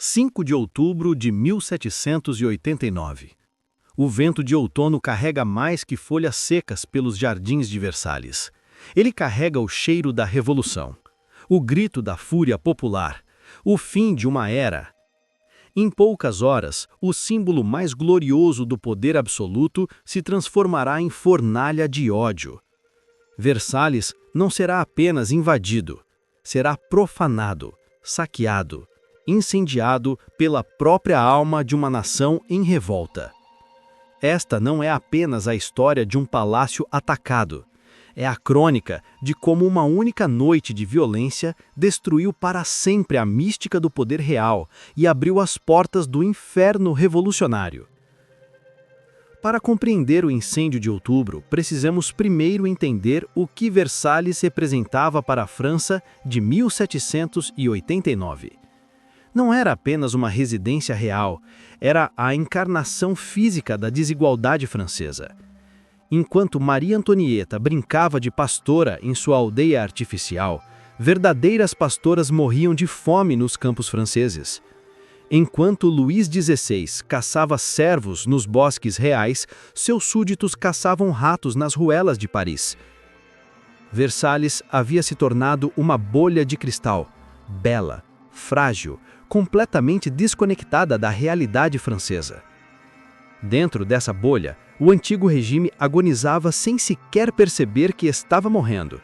5 de outubro de 1789. O vento de outono carrega mais que folhas secas pelos jardins de Versalhes. Ele carrega o cheiro da revolução, o grito da fúria popular, o fim de uma era. Em poucas horas, o símbolo mais glorioso do poder absoluto se transformará em fornalha de ódio. Versalhes não será apenas invadido, será profanado, saqueado, incendiado pela própria alma de uma nação em revolta. Esta não é apenas a história de um palácio atacado. É a crônica de como uma única noite de violência destruiu para sempre a mística do poder real e abriu as portas do inferno revolucionário. Para compreender o incêndio de outubro, precisamos primeiro entender o que Versalhes representava para a França de 1789. Não era apenas uma residência real, era a encarnação física da desigualdade francesa. Enquanto Maria Antonieta brincava de pastora em sua aldeia artificial, verdadeiras pastoras morriam de fome nos campos franceses. Enquanto Luís XVI caçava cervos nos bosques reais, seus súditos caçavam ratos nas ruelas de Paris. Versalhes havia se tornado uma bolha de cristal, bela, frágil, completamente desconectada da realidade francesa. Dentro dessa bolha, o antigo regime agonizava sem sequer perceber que estava morrendo.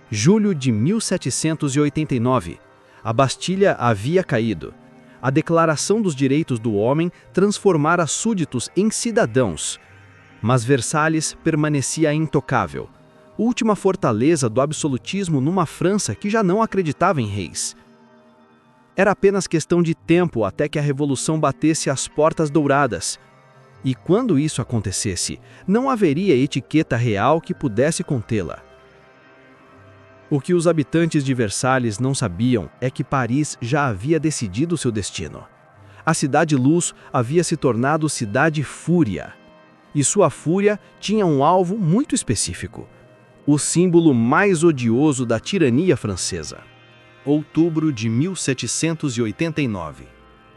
Julho de 1789. A Bastilha havia caído. A Declaração dos Direitos do Homem transformara súditos em cidadãos. Mas Versalhes permanecia intocável, última fortaleza do absolutismo numa França que já não acreditava em reis. Era apenas questão de tempo até que a revolução batesse às portas douradas. E quando isso acontecesse, não haveria etiqueta real que pudesse contê-la. O que os habitantes de Versalhes não sabiam é que Paris já havia decidido seu destino. A Cidade-Luz havia se tornado Cidade-Fúria. E sua fúria tinha um alvo muito específico: o símbolo mais odioso da tirania francesa. Outubro de 1789.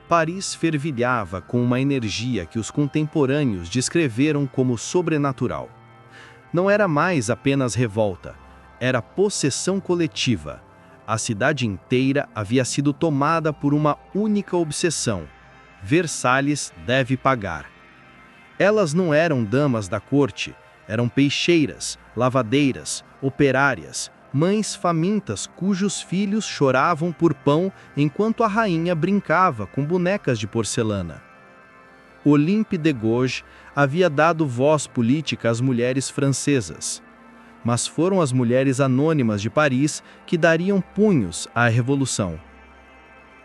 Paris fervilhava com uma energia que os contemporâneos descreveram como sobrenatural. Não era mais apenas revolta, era possessão coletiva. A cidade inteira havia sido tomada por uma única obsessão: Versalhes deve pagar. Elas não eram damas da corte, eram peixeiras, lavadeiras, operárias, mães famintas cujos filhos choravam por pão enquanto a rainha brincava com bonecas de porcelana. Olympe de Gouges havia dado voz política às mulheres francesas. Mas foram as mulheres anônimas de Paris que dariam punhos à revolução.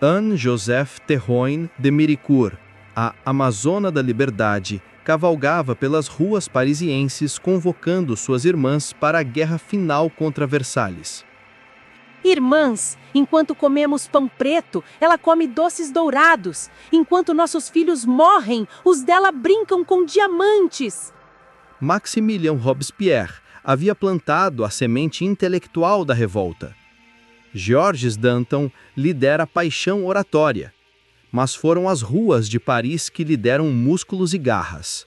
Anne-Joseph Théroigne de Méricourt, a Amazona da Liberdade, cavalgava pelas ruas parisienses convocando suas irmãs para a guerra final contra Versalhes. Irmãs, enquanto comemos pão preto, ela come doces dourados. Enquanto nossos filhos morrem, os dela brincam com diamantes. Maximilien Robespierre havia plantado a semente intelectual da revolta. Georges Danton lidera a paixão oratória. Mas foram as ruas de Paris que lhe deram músculos e garras.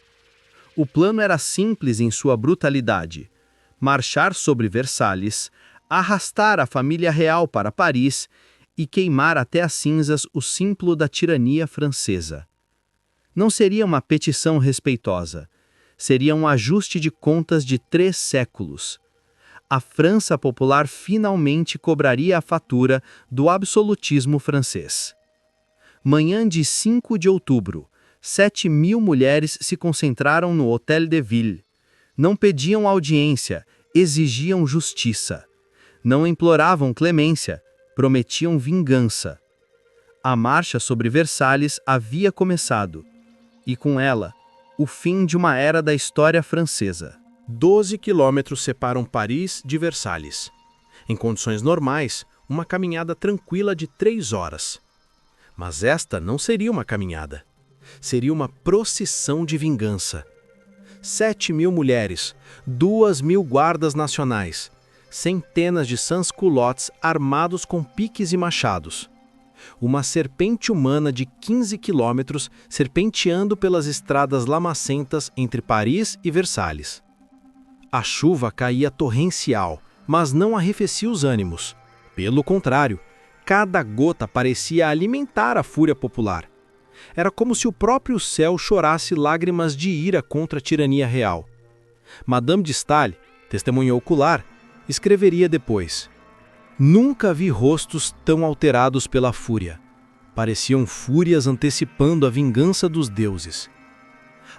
O plano era simples em sua brutalidade: marchar sobre Versalhes, arrastar a família real para Paris e queimar até as cinzas o símbolo da tirania francesa. Não seria uma petição respeitosa, seria um ajuste de contas de 3 séculos. A França popular finalmente cobraria a fatura do absolutismo francês. Manhã de 5 de outubro, 7.000 mulheres se concentraram no Hôtel de Ville. Não pediam audiência, exigiam justiça. Não imploravam clemência, prometiam vingança. A marcha sobre Versalhes havia começado, e com ela, o fim de uma era da história francesa. 12 quilômetros separam Paris de Versalhes. Em condições normais, uma caminhada tranquila de 3 horas. Mas esta não seria uma caminhada. Seria uma procissão de vingança. 7.000 mulheres, 2.000 guardas nacionais, centenas de sans-culottes armados com piques e machados. Uma serpente humana de 15 quilômetros serpenteando pelas estradas lamacentas entre Paris e Versalhes. A chuva caía torrencial, mas não arrefecia os ânimos. Pelo contrário, cada gota parecia alimentar a fúria popular. Era como se o próprio céu chorasse lágrimas de ira contra a tirania real. Madame de Staël, testemunha ocular, escreveria depois: "Nunca vi rostos tão alterados pela fúria. Pareciam fúrias antecipando a vingança dos deuses.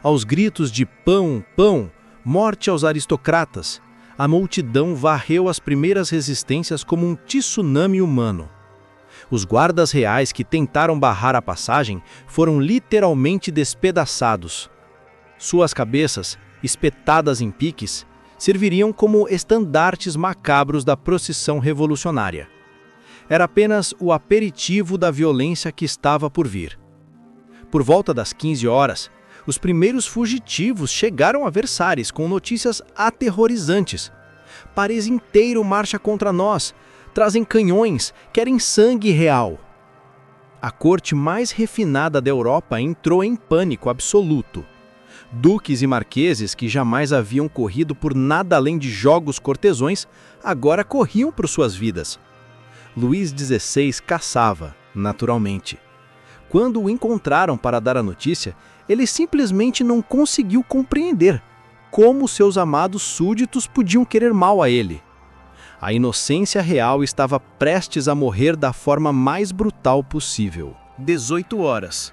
Aos gritos de 'Pão, pão! Morte aos aristocratas!' a multidão varreu as primeiras resistências como um tsunami humano. Os guardas reais que tentaram barrar a passagem foram literalmente despedaçados. Suas cabeças, espetadas em piques, serviriam como estandartes macabros da procissão revolucionária. Era apenas o aperitivo da violência que estava por vir. Por volta das 15 horas, os primeiros fugitivos chegaram a Versalhes com notícias aterrorizantes. Paris inteiro marcha contra nós, trazem canhões, querem sangue real. A corte mais refinada da Europa entrou em pânico absoluto. Duques e marqueses que jamais haviam corrido por nada além de jogos cortesões, agora corriam por suas vidas. Luís XVI caçava, naturalmente. Quando o encontraram para dar a notícia, ele simplesmente não conseguiu compreender como seus amados súditos podiam querer mal a ele. A inocência real estava prestes a morrer da forma mais brutal possível. 18 horas.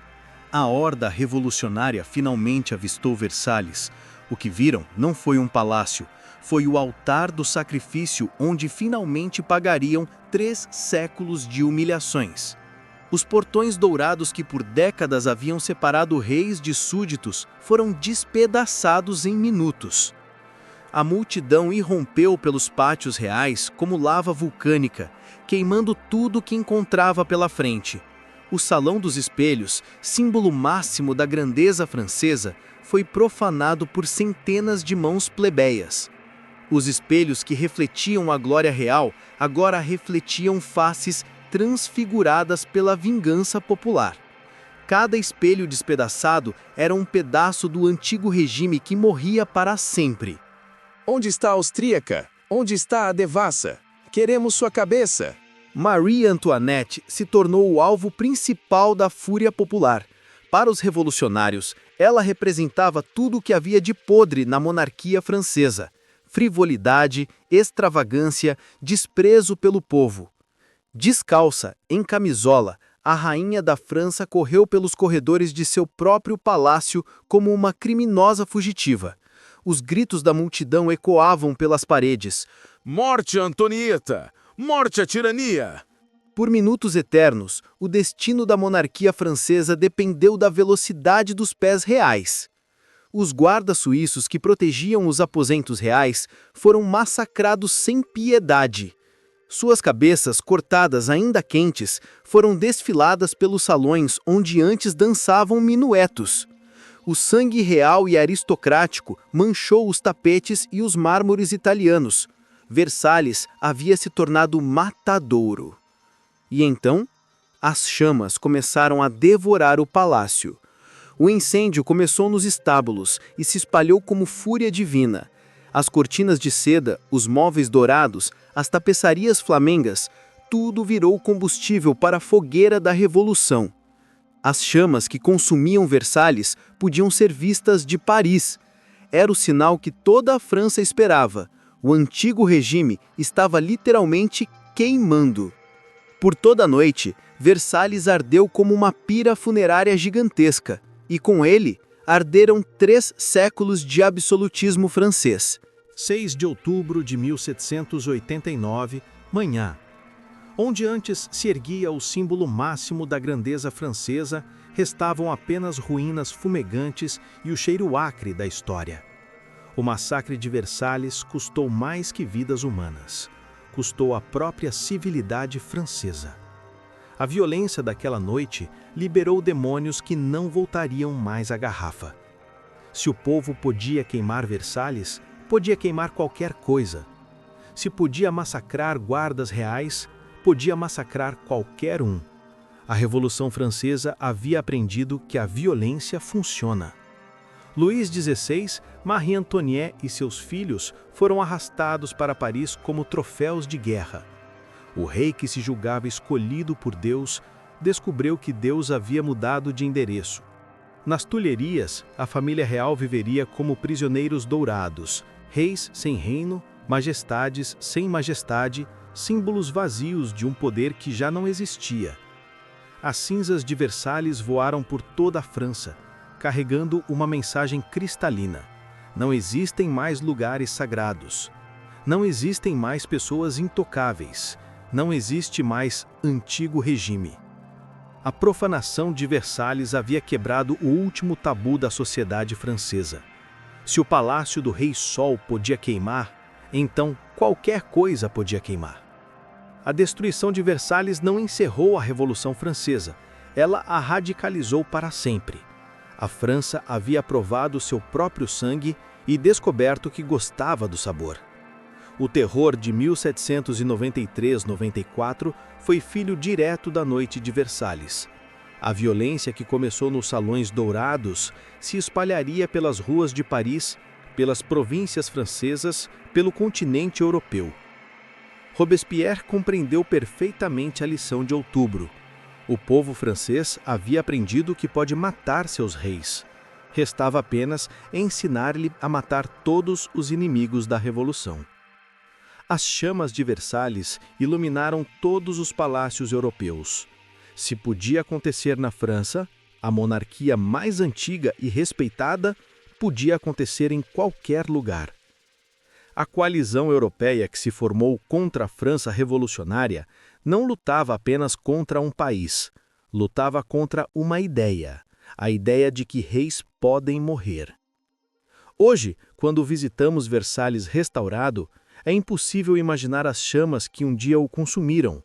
A horda revolucionária finalmente avistou Versalhes. O que viram não foi um palácio, foi o altar do sacrifício onde finalmente pagariam 3 séculos de humilhações. Os portões dourados que por décadas haviam separado reis de súditos foram despedaçados em minutos. A multidão irrompeu pelos pátios reais como lava vulcânica, queimando tudo que encontrava pela frente. O Salão dos Espelhos, símbolo máximo da grandeza francesa, foi profanado por centenas de mãos plebeias. Os espelhos que refletiam a glória real agora refletiam faces transfiguradas pela vingança popular. Cada espelho despedaçado era um pedaço do antigo regime que morria para sempre. Onde está a austríaca? Onde está a devassa? Queremos sua cabeça. Marie Antoinette se tornou o alvo principal da fúria popular. Para os revolucionários, ela representava tudo o que havia de podre na monarquia francesa: frivolidade, extravagância, desprezo pelo povo. Descalça, em camisola, a rainha da França correu pelos corredores de seu próprio palácio como uma criminosa fugitiva. Os gritos da multidão ecoavam pelas paredes. Morte a Antonieta! Morte à tirania! Por minutos eternos, o destino da monarquia francesa dependeu da velocidade dos pés reais. Os guardas suíços que protegiam os aposentos reais foram massacrados sem piedade. Suas cabeças, cortadas ainda quentes, foram desfiladas pelos salões onde antes dançavam minuetos. O sangue real e aristocrático manchou os tapetes e os mármores italianos. Versalhes havia se tornado matadouro. E então, as chamas começaram a devorar o palácio. O incêndio começou nos estábulos e se espalhou como fúria divina. As cortinas de seda, os móveis dourados, as tapeçarias flamengas, tudo virou combustível para a fogueira da revolução. As chamas que consumiam Versalhes podiam ser vistas de Paris. Era o sinal que toda a França esperava. O antigo regime estava literalmente queimando. Por toda a noite, Versalhes ardeu como uma pira funerária gigantesca, e com ele arderam 3 séculos de absolutismo francês. 6 de outubro de 1789, manhã. Onde antes se erguia o símbolo máximo da grandeza francesa, restavam apenas ruínas fumegantes e o cheiro acre da história. O massacre de Versalhes custou mais que vidas humanas. Custou a própria civilidade francesa. A violência daquela noite liberou demônios que não voltariam mais à garrafa. Se o povo podia queimar Versalhes, podia queimar qualquer coisa. Se podia massacrar guardas reais, podia massacrar qualquer um. A Revolução Francesa havia aprendido que a violência funciona. Luís XVI, Marie Antoinette e seus filhos foram arrastados para Paris como troféus de guerra. O rei, que se julgava escolhido por Deus, descobriu que Deus havia mudado de endereço. Nas Tulherias, a família real viveria como prisioneiros dourados, reis sem reino, majestades sem majestade, símbolos vazios de um poder que já não existia. As cinzas de Versalhes voaram por toda a França, carregando uma mensagem cristalina. Não existem mais lugares sagrados. Não existem mais pessoas intocáveis. Não existe mais antigo regime. A profanação de Versalhes havia quebrado o último tabu da sociedade francesa. Se o palácio do Rei Sol podia queimar, então qualquer coisa podia queimar. A destruição de Versalhes não encerrou a Revolução Francesa, ela a radicalizou para sempre. A França havia provado seu próprio sangue e descoberto que gostava do sabor. O terror de 1793-94 foi filho direto da Noite de Versalhes. A violência que começou nos Salões Dourados se espalharia pelas ruas de Paris, pelas províncias francesas, pelo continente europeu. Robespierre compreendeu perfeitamente a lição de outubro. O povo francês havia aprendido que pode matar seus reis. Restava apenas ensinar-lhe a matar todos os inimigos da Revolução. As chamas de Versalhes iluminaram todos os palácios europeus. Se podia acontecer na França, a monarquia mais antiga e respeitada, podia acontecer em qualquer lugar. A coalizão europeia que se formou contra a França revolucionária não lutava apenas contra um país, lutava contra uma ideia, a ideia de que reis podem morrer. Hoje, quando visitamos Versalhes restaurado, é impossível imaginar as chamas que um dia o consumiram,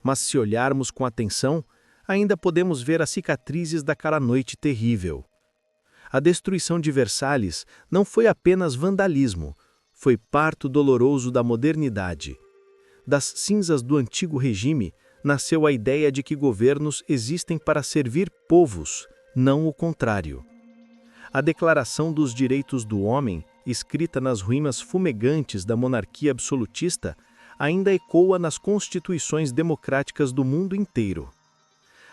mas se olharmos com atenção, ainda podemos ver as cicatrizes daquela noite terrível. A destruição de Versalhes não foi apenas vandalismo, foi parto doloroso da modernidade. Das cinzas do antigo regime, nasceu a ideia de que governos existem para servir povos, não o contrário. A Declaração dos Direitos do Homem, escrita nas ruínas fumegantes da monarquia absolutista, ainda ecoa nas constituições democráticas do mundo inteiro.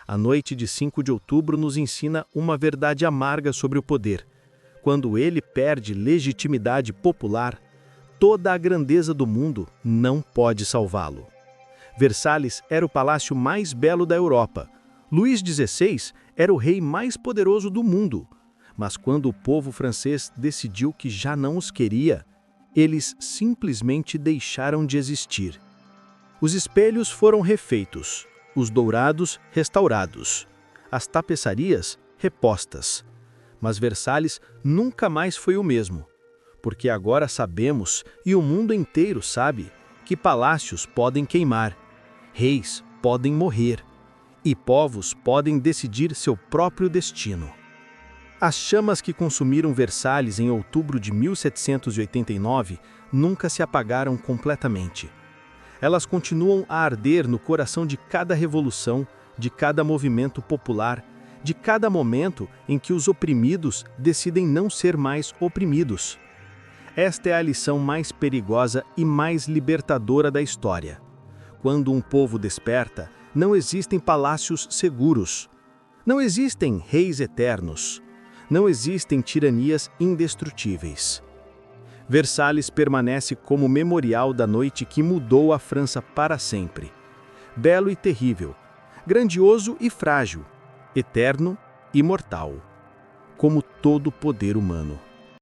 A noite de 5 de outubro nos ensina uma verdade amarga sobre o poder. Quando ele perde legitimidade popular, toda a grandeza do mundo não pode salvá-lo. Versalhes era o palácio mais belo da Europa. Luís XVI era o rei mais poderoso do mundo. Mas quando o povo francês decidiu que já não os queria, eles simplesmente deixaram de existir. Os espelhos foram refeitos, os dourados restaurados, as tapeçarias repostas. Mas Versalhes nunca mais foi o mesmo, porque agora sabemos, e o mundo inteiro sabe, que palácios podem queimar, reis podem morrer, e povos podem decidir seu próprio destino. As chamas que consumiram Versalhes em outubro de 1789 nunca se apagaram completamente. Elas continuam a arder no coração de cada revolução, de cada movimento popular, de cada momento em que os oprimidos decidem não ser mais oprimidos. Esta é a lição mais perigosa e mais libertadora da história. Quando um povo desperta, não existem palácios seguros. Não existem reis eternos. Não existem tiranias indestrutíveis. Versalhes permanece como memorial da noite que mudou a França para sempre. Belo e terrível, grandioso e frágil, eterno e mortal, como todo poder humano.